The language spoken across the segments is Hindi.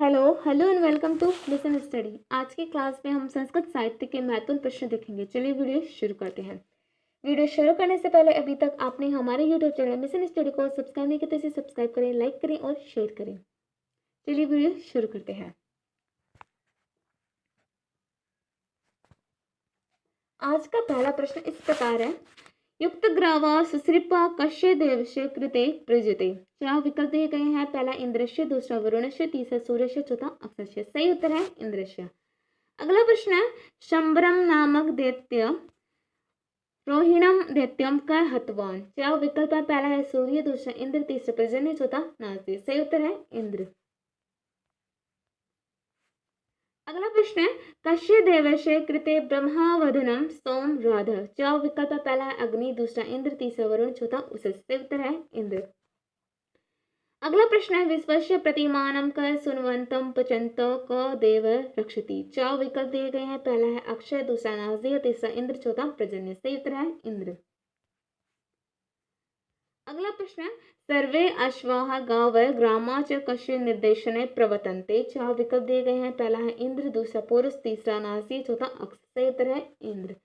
Hello hello and welcome to listen study. आज की क्लास में हम संस्कृत साहित्य के महत्वपूर्ण प्रश्न देखेंगे। चलिए वीडियो शुरू करते हैं। वीडियो शुरू करने से पहले अभी तक आपने हमारे यूट्यूब चैनल मिशन स्टडी को सब्सक्राइब नहीं किया तो सब्सक्राइब करें, लाइक करें और शेयर करें। चलिए वीडियो शुरू करते हैं। आज का पहला प्रश्न इस प्रकार है, युक्त ग्रावा सुश्रिपा कश्य देवस्य कृते प्रयुज्यते। चार विकल्प दिए गए हैं। पहला इंद्रस्य, दूसरा वरुणस्य, तीसरा सूर्यस्य, चौथा अक्षस्य। सही उत्तर है इंद्रस्य। अगला प्रश्न है, शंबरम नामक दैत्य रोहिणम दैत्यम का हतवान। चार विकल्प है। पहला है सूर्य, दूसरा इंद्र, तीसरा पर्जन्य, चौथा नारद। सही उत्तर है इंद्र। अगला प्रश्न है, कश्य देवस्य कृते ब्रह्मावधनम सोम राध। चार विकल्प है। पहला है अग्नि, दूसरा इंद्र, तीसरा वरुण, चौथा उषस। सही उत्तर है इंद्र। अगला प्रश्न है, विश्वस्य प्रतिमानम क सुनवंतम पचंत क देव रक्षति। चार विकल्प दिए गए हैं। पहला है अक्षय, दूसरा नासदीय, तीसरा इंद्र, चौथा पर्जन्य। सही उत्तर है इंद्र। अगला प्रश्न है, सर्वे अश्वाः गावः ग्रामा च कस्य निर्देशने प्रवर्तन्ते। चार विकल्प दिए गए हैं। पहला है इंद्र, दूसरा पुरुष, तीसरा नासी, चौथा अक्ष। सही उत्तर है इंद्र।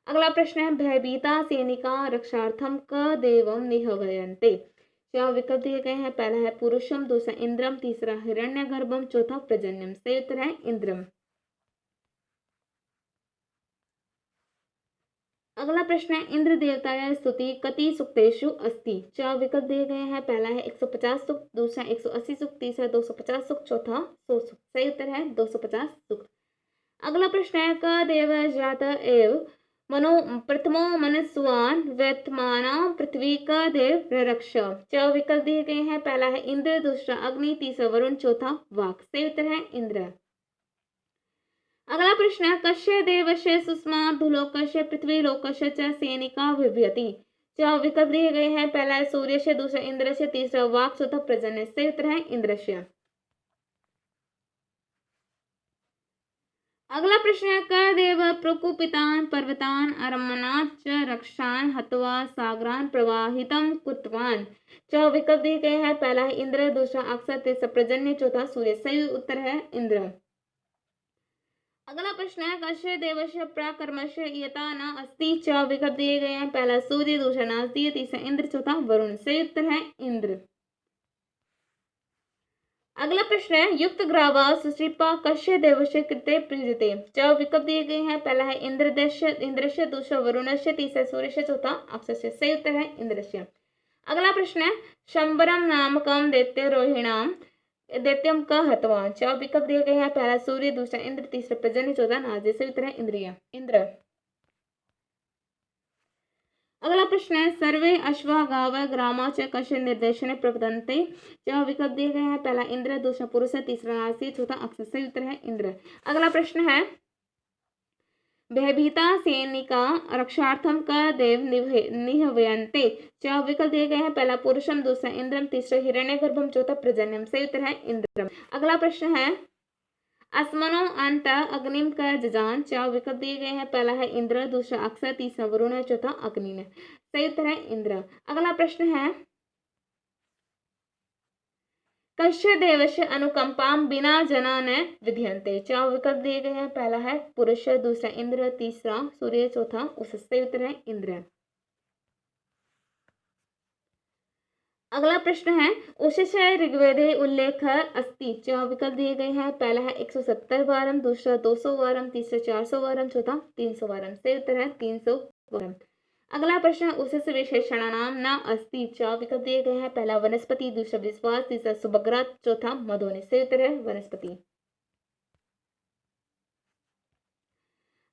अगला प्रश्न है, भयभीता सैनिका रक्षार्थम क देवम निहवयन्ते। चार विकल्प दिए गए हैं। पहला है पुरुषम, दूसरा इंद्रम, तीसरा हिरण्यगर्भम, चौथा प्रजन्यम। सही उत्तर है इंद्रम। अगला प्रश्न है, इंद्र देवताया स्तुति कति सुक्तेषु अस्ति। चार विकल्प दिए गए हैं। पहला है 150 सूक्त, दूसरा 180 सूक्त, तीसरा 250 सूक्त, चौथा 100 सूक्त। सही उत्तर है 250 सूक्त। अगला प्रश्न है, क देव जात एव मनो प्रथमो मनस्वान वर्तमाना पृथ्वी का देव रक्ष। चार विकल्प दिए गए हैं। पहला है इंद्र, दूसरा अग्नि, तीसरा वरुण, चौथा वाक। सही उत्तर है इंद्र। अगला प्रश्न है, कस्य देवस्य सुष्मा धुलोकस्य पृथ्वीलोकस्य च सैनिका विभ्यति। चार विकल्प दिए गए हैं। पहला है सूर्य से, दूसरा इंद्र से, तीसरा वाक, चौथा प्रजन्य। सही उत्तर है इंद्रस्य। अगला प्रश्न है, क देव प्रकुपितान पर्वतान अरमनात् च रक्षान हत्वा सागरान प्रवाहितम कृतवान। चार विकल्प दिए गए हैं। पहला है इंद्र, दूसरा अक्षय, तीसरा प्रजन्य, चौथा सूर्य। सही उत्तर है इंद्र। अगला प्रश्न है, कस्य देवस्य प्राकर्मस्य यथा न अस्ति। चार विकल्प दिए गए हैं। पहला सूर्य, दूसरा नासदीय, तीसरा इंद्र, चौथा वरुण। सही उत्तर है इंद्र। अगला प्रश्न है, युक्त ग्रावा सुश्रिपा कस्य देवस्य कृते प्रयुज्यते। चार विकल्प दिए गए हैं। पहला है इंद्रस्य, दूसरा वरुणस्य, तीसरा सूर्यस्य, चौथा अक्षस्य। सही उत्तर है इंद्रस्य। अगला प्रश्न है, शंबरम नामकम दैत्य रोहिणाम दैत्यम का हतवान। चार विकल्प दिए गए हैं। पहला सूर्य, दूसरा इंद्र, तीसरा प्रजन्य, चौथा नाग। सही उत्तर है इंद्र। अगला प्रश्न है, सर्वे अश्वा गाव ग्रामा च कस्य निर्देशने प्रवर्तन्ते। चार विकल्प दिए गए हैं। पहला इंद्र, दूसरा पुरुष, तीसरा नासी, चौथा अक्षय। सही उत्तर है इंद्र। अगला प्रश्न है, भयभीता सैनिका रक्षार्थम का देव निहवयन्ते। चार विकल्प दिए गए हैं। पहला पुरुषम, दूसरा इंद्रम, तीसरा हिरण्यगर्भम, चौथा प्रजन्यम। सही उत्तर है इंद्रम। अगला प्रश्न है, अस्मनो अंत अग्निम का जजान। चार विकल्प दिए गए हैं। पहला है इंद्र, दूसरा अक्षय, तीसरा वरुण है, चौथा अग्नि है। सही उत्तर है इंद्र। अगला प्रश्न है, कस्य देवस्य अनुकंपाम बिना जना न विध्यन्ते। चार विकल्प दिए गए हैं। पहला है पुरुष, दूसरा इंद्र, तीसरा सूर्य, चौथा उषस। सही उत्तर है इंद्र। अगला प्रश्न है, उषस ऋग्वेदे उल्लेख अस्ति। चार विकल्प दिए गए हैं। पहला है 170 वारम, दूसरा 200 वारम, तीसरा 400 वारम, चौथा 300 वारम। सही उत्तर है 300 वारम। अगला प्रश्न है, उषस विशेषणानाम न अस्ति। चार विकल्प दिए गए हैं। पहला वनस्पति, दूसरा विश्वास, तीसरा सुभग्रा, चौथा मधुनि। सही उत्तर है वनस्पति।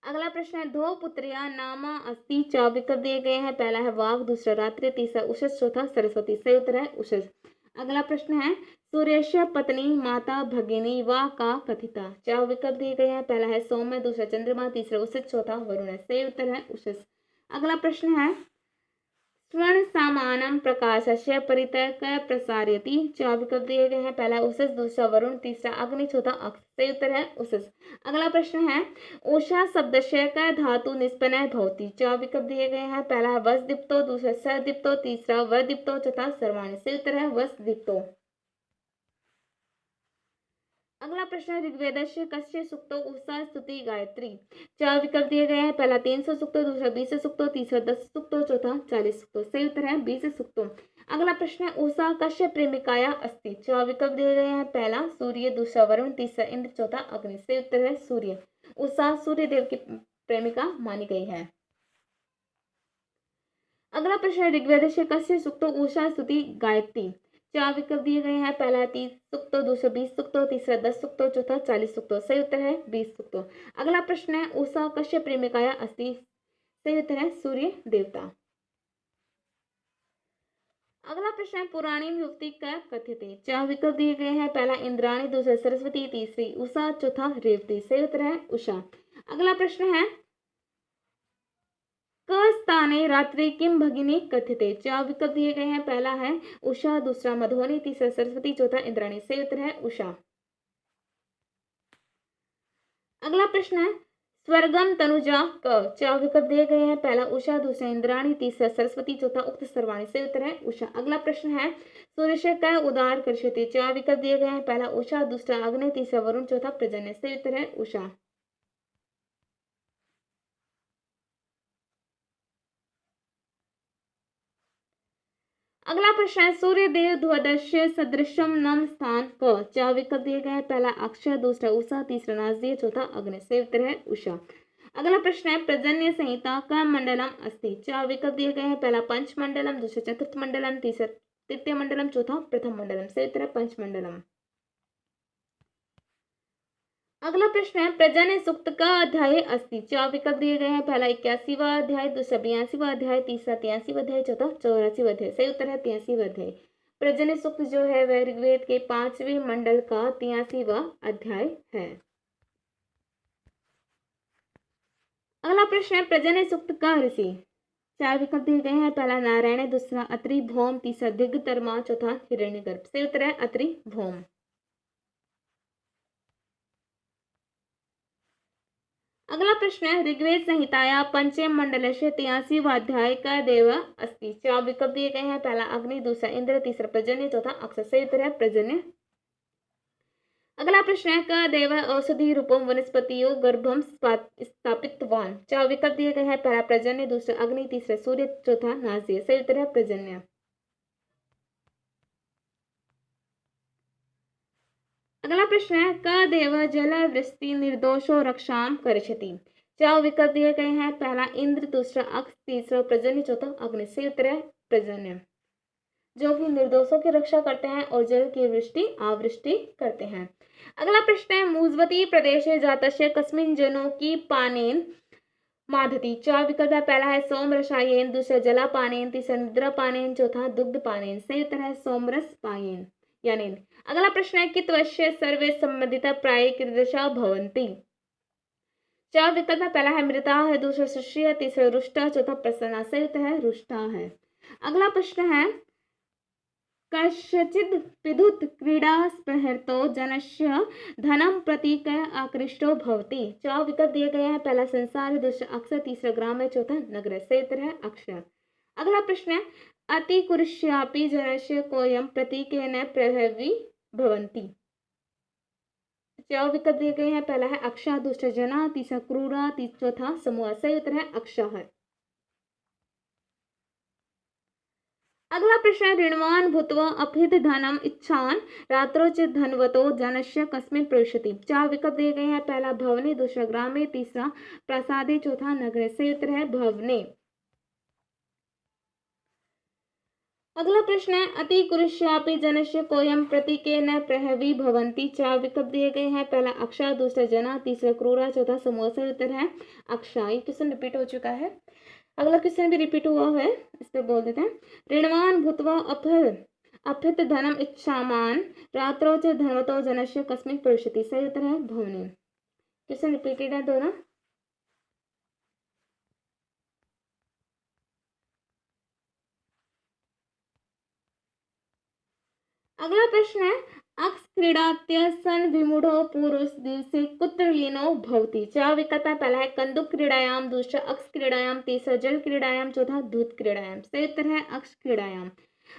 अगला प्रश्न है, दो पुत्रिया नामा अस्ति। चार विकल्प दिए गए हैं। पहला है वाघ, दूसरा रात्रि, तीसरा उषस, चौथा सरस्वती। सही उत्तर है उषस। अगला प्रश्न है, सूर्यस्य पत्नी माता भगिनी वा का कथिता। चार विकल्प दिए गए हैं। पहला है सौम्य, दूसरा चंद्रमा, तीसरा उषस, चौथा वरुण है। सही उत्तर है उषस। अगला प्रश्न है, स्वर्ण सामानम प्रकाशस्य परितः क प्रसारयति। चार विकल्प दिए गए हैं। पहला उषस, दूसरा वरुण, तीसरा अग्नि, चौथा अक्ष। सही उत्तर है उषस। अगला प्रश्न है, उषा शब्दस्य क धातु निष्पन्न भवति। चार विकल्प दिए गए हैं। पहला है वसदीप्तो, दूसरा सदीप्तो, तीसरा वदीप्तो, चौथा सर्वाणि। सही उत्तर है वसदीप्तो। अगला प्रश्न है ऋग्वेदस्य कस्य सूक्तौ उषा स्तुति गायत्री। 4 विकल्प दिए गए हैं। पहला 300 सूक्तौ, दूसरा 20 सूक्तौ, तीसरा 10 सूक्तौ, चौथा 40 सूक्तौ। सही उत्तर है 20 सूक्तौ। अगला प्रश्न है उषा कस्य प्रेमिकाया अस्ति। 4 विकल्प दिए गए हैं। पहला सूर्य, दूसरा वरुण, तीसरा इंद्र, चौथा अग्नि। सही उत्तर है सूर्य। उषा सूर्य देव की प्रेमिका मानी गई है। अगला प्रश्न है ऋग्वेदस्य कस्य सूक्तौ उषा स्तुति गायत्री। 4 विकल्प दिए गए हैं। पहला 30 सूक्तौ, दूसरा 20 सूक्तौ, तीसरा 10 सूक्तौ, चौथा 40 सूक्तौ। सही उत्तर है 20 सूक्तौ। अगला प्रश्न है उषा कस्य प्रेमिकाया अस्ति। सही उत्तर है सूर्य देवता। अगला प्रश्न है पुराणी युवती का कथ्यते। 4 विकल्प दिए गए हैं। पहला इंद्राणी, दूसरा सरस्वती, तीसरी उषा, चौथा रेवती। सही उत्तर है उषा। अगला प्रश्न है क स्थाने रात्रि किम भगिनी कथ्यते। 4 विकल्प दिए गए हैं। पहला है उषा, दूसरा मधुबनी, तीसरा सरस्वती, चौथा इंद्राणी। सही उत्तर है उषा। अगला प्रश्न है स्वर्गम तनुजा क। 4 विकल्प दिए गए हैं। पहला उषा, दूसरा इंद्राणी, तीसरा सरस्वती, चौथा उक्त सर्वाणी। सही उत्तर है उषा। अगला प्रश्न है सूर्य का उदार कर्षति। 4 विकल्प दिए गए हैं। पहला उषा, दूसरा अग्नि, तीसरा वरुण, चौथा पर्जन्य। सही उत्तर है उषा। अगला प्रश्न है सूर्य देव ध्वदस्य सदृशम नम स्थान क। 4 विकल्प दिए गए हैं। पहला अक्षय, दूसरा उषा, तीसरा नासदीय, चौथा अग्नि। सही उत्तर है उषा। अगला प्रश्न है पर्जन्य संहिता का मंडलम अस्ति। 4 विकल्प दिए गए हैं। पहला पंच मंडलम, दूसरा चतुर्थ मंडलम, तीसरा तृतीय मंडलम, चौथा प्रथम मंडलम। सही उत्तर है पंच मंडलम। अगला प्रश्न है पर्जन्य सूक्त का अध्याय अस्ति। 4 विकल्प दिए गए हैं। पहला 81वां अध्याय, दूसरा 82वां अध्याय, तीसरा 83वां अध्याय, चौथा 84वां अध्याय। सही उत्तर है 83वां अध्याय। पर्जन्य सूक्त जो है वह ऋग्वेद के 5वें मंडल का 83वां अध्याय है। अगला प्रश्न है पर्जन्य सूक्त का ऋषि। 4 विकल्प दिए गए हैं। पहला नारायण, दूसरा अत्रि भौम, तीसरा दिग्तर्मा, चौथा हिरण्यगर्भ। सही उत्तर है अत्रि भौम। अगला प्रश्न है ऋग्वेद संहिताया पंचम मंडलस्य 83वां अध्याय का देव अस्ति। 4 विकल्प दिए गए हैं। पहला अग्नि, दूसरा इंद्र, तीसरा पर्जन्य, चौथा अक्षय। सही उत्तर है पर्जन्य। अगला प्रश्न है क देव औषधि रूपम वनस्पतियो गर्भम स्थापितवान। 4 विकल्प दिए गए हैं। पहला पर्जन्य, दूसरा अग्नि, तीसरा सूर्य, चौथा नासदीय। सही उत्तर है पर्जन्य। अगला प्रश्न है क देव जल वृष्टि निर्दोषो रक्षाम करछति। 4 विकल्प दिए गए हैं। पहला इंद्र, दूसरा अक्ष, तीसरा पर्जन्य, चौथा अग्नि। सही उत्तर है पर्जन्य। जो कि निर्दोषों की रक्षा करते हैं और जल की वृष्टि आवृष्टि करते हैं। अगला प्रश्न है मुजवती प्रदेश जातस्य कस्मिन् जनो की पानेन माधती। 4 विकल्प है। पहला है सोमरसायन, दूसरा जलापानेन, तीसरा निद्रा पानेन, चौथा दुग्ध पानेन। सही उत्तर है सोमरस पायन यानी। अगला प्रश्न है कित्वस्य सर्वे संबंधिता प्राय कीदृशा भवन्ति। 4 विकल्प है। पहला है मृता है, दूसरा शिष्य, तीसरा रुष्टा, चौथा प्रसन्ना। सही उत्तर है रुष्टा है। अगला प्रश्न है कस्यचिद् विद्युत क्रीडा स्पृहतो जनस्य धनम प्रतीक आकृष्टो भवति। 4 विकल्प दिए गए हैं। पहला संसार, दूसरा अक्षर, तीसरा ग्राम, चौथा नगर। सही उत्तर है अक्षर। अगला प्रश्न है अति कुरुष्यापि जनस्य कोयम प्रतीकेन प्रभावी भवन्ति। 4 विकल्प दिए गए हैं। पहला है अक्षा, दूसरा जना, तीसरा क्रूरा, चौथा समूह। सही उत्तर है अक्षा है। अगला प्रश्न है ऋणवान भूत्वा अभिध धनम इच्छान रात्रो च धनवतो जनस्य कस्मिन् प्रविशति। 4 विकल्प दिए गए हैं। पहला भवने, दूसरा ग्रामे, तीसरा प्रासादे, चौथा नगरे। सही उत्तर है भवने। अगला प्रश्न है अति कुरुष्यापि जनस्य कोयम प्रतीकेन प्रहवी भवन्ति। 4 विकल्प दिए गए हैं। पहला अक्षा, दूसरा जना, तीसरा क्रूरा, चौथा समूह। सही उत्तर है अक्षा। ये क्वेश्चन रिपीट हो चुका है। अगला क्वेश्चन भी रिपीट हुआ है, इस पे बोल देते हैं। ऋणवान भूत्वा अभित धनम इच्छामान रात्रो च धनवतो जनस्य कस्मिन् प्रविशति। सही उत्तर है भवने। क्वेश्चन रिपीटेड है दोनों। अगला प्रश्न है अक्ष क्रीडात्य सन विमूढ़ो पुरुष दिवसे कुत्र लीनो भवति। 4 विकल्प है। पहला है कंदुक क्रीड़ायाम, दूसरा अक्ष क्रीड़ायाम, तीसरा जल क्रीड़ायाम, चौथा दूध क्रीड़ायाम। सही उत्तर है अक्ष क्रीड़ायाम।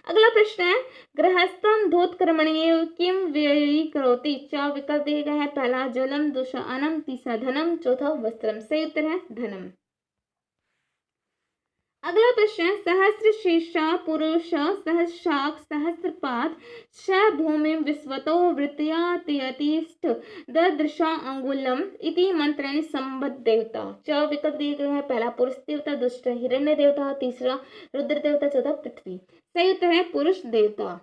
अगला प्रश्न है गृहस्थं धोत्कर्मण्येव किम व्ययीकरोति। चार विकल्प दिए गए हैं। पहला जलम, दूसरा अन्नम, तीसरा धनम, चौथा वस्त्रम। सही उत्तर है धनम। अगला प्रश्न है सहस्र शीर्षा पुरुष सहस्राक्ष सहस्रपाद स भूमि विश्वतो वृत्तिया तिष्ठ ददृशा अंगुलम इति मंत्रेण संबद्ध देवता। चार विकल्प दिए गए हैं। पहला पुरुष देवता, दूसरा हिरण्य देवता, तीसरा रुद्र देवता, चौथा पृथ्वी। सही उत्तर है पुरुष देवता।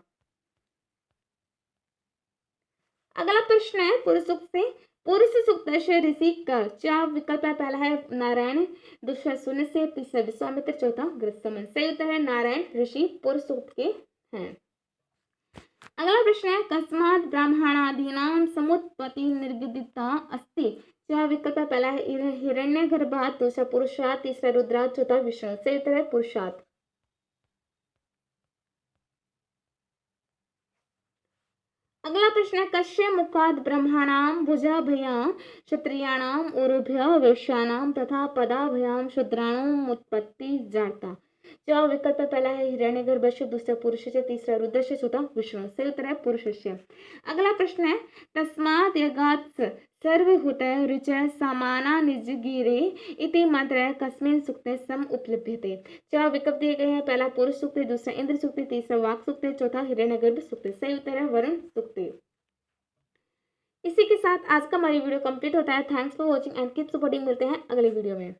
अगला प्रश्न है पुरुष सूक्त से पुरुष सूक्त ऋषि का चार विकल्प है। पहला है नारायण, दूसरा शून्य से, तीसरा विश्वामित्र, चौथा गृहस्थमन। सही उत्तर है नारायण ऋषि पुरुष सूक्त के हैं। अगला प्रश्न है कस्मात् ब्राह्मणादीनां समुत्पत्ति निर्गदिता अस्ति। चार विकल्प है। पहला है हिरण्यगर्भात्, दूसरा पुरुषात्, तीसरा रुद्रात्, चौथा विष्णु। सही उत्तर है पुरुषात्। अगला प्रश्न है कस्य मुखात् ब्रह्मणां भुजाभयां क्षत्रियाणां उरुभ्यः वैश्यानां तथा पदाभयां शूद्राणां उत्पत्ति जाता। चार विकल्प पहला है हिरण्यगर्भस्य, दूसरा पुरुषस्य, तीसरा रुद्रस्य, चौथा विष्णु। सही उत्तर है पुरुषस्य। अगला प्रश्न है तस्मात् यज्ञात् सर्वभूतयः ऋचः समाना निजगिरे इति मंत्रः कस्मिन् सूक्ते सम उपलभ्यते। चार विकल्प दिए गए हैं। पहला पुरुष सूक्त, दूसरा इंद्र सूक्त, तीसरा वाक सूक्त, चौथा हिरण्यगर्भ सूक्त। सही उत्तर है वरुण सूक्त। इसी के साथ आज का हमारी वीडियो कंप्लीट होता है। Thanks for watching and keep supporting. मिलते हैं अगले वीडियो में।